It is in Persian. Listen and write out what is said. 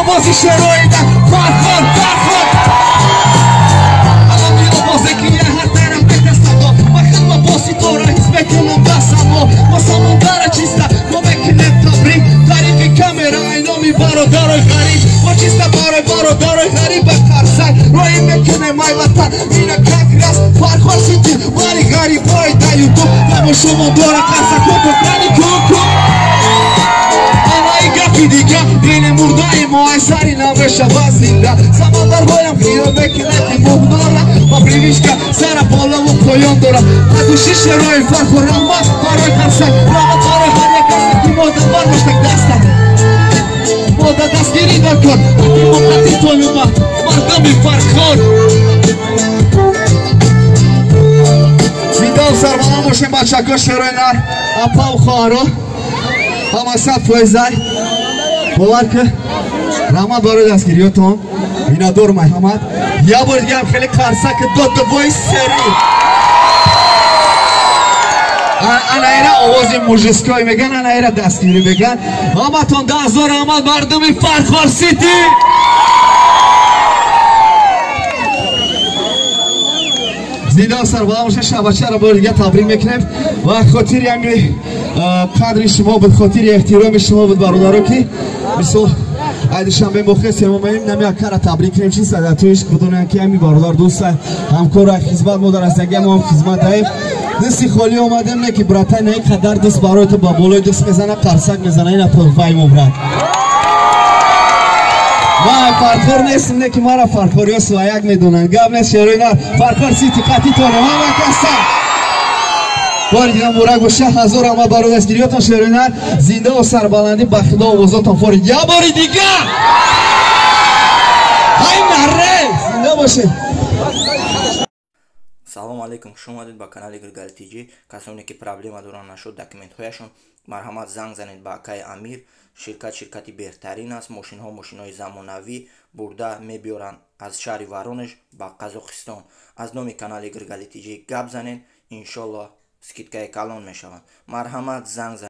بازی شروعیدن فرخار الان بیرو بازه که یه هر درم بتستم وقت ما بازی داره هیچ بکنم بسم واسمون داره چیسته ما بکنم تبریک طریق کامرا اینامی برادرای غریب ما چیسته برادرای غریب بترسن روی میکنه مای وطن اینا ککرس فرخار سیتی ولی غریب های در یوتیوب نما شما داره قصه کن کوکو گپی دیگه بین مردای ما سری نوشه و زنده سمندر بایم خیال بکنه مهداره با پریویشکا سر بالا و پایان داره از شیش روی فرق و رحمت برای ترسه رحمت برای هر یک کسی که مادر بر باشتک دستم مادر دستگیری نکن وقتی موقتی توی مردم فرخار زنده و سربانان باشیم بچه ها شروع نر اپا و خواهرو همه سب فویزای باور که رحمت برای دستگیریاتون اینا دور محمد یه بار دیگه هم خیلی قرصه که دو بای سری انا ایره آوازی موجسکای میگن انا ایره دستگیری میگن همه تون 10,000 رحمت مردمی فرخار سیتی زنده و سربلند باشه شبچه را بار دیگه تبریک میکنیم و خاطری همی قدر شما بود خاطری احترام شما بود برادرو که مثل عید شنبه مخلص ما میم نمی کار تبریک کنیم چی صدا تویش بدونن که همی برادر دوست همکار خدمت ما در از ما هم خدمت هاییم دستی خالی اومدیم نه که براتای نه قدر دست برای تو با بالای دست میزنه قرصک میزنه اینا پروفای مبرد ما فرخار نیستم نه که ما را فرخاری ها سوایک میدونن گب نیست شروعی نار فرخار سیتی قطی تونه ما کستم باری دیگه مورک باشه 1000 اما برای دستگیریاتون شروعی نار زنده و سربلندی بخدا و وزاتون فور یه باری دیگه های نره زنده باشه салом алейкум хуш омадед ба канали Гиргали тиҷи касоне ки проблема доранд нашуд документҳояшон марҳамат занг занед ба акаи амир ширкати беҳтарин аст мошинҳои замонавӣ бурда мебиёранд аз шаҳри воронеж ба қазоқистон аз номи канали Гиргали тиҷи гап занед иншоалло скидкаи калон мешаванд марҳамат занг занед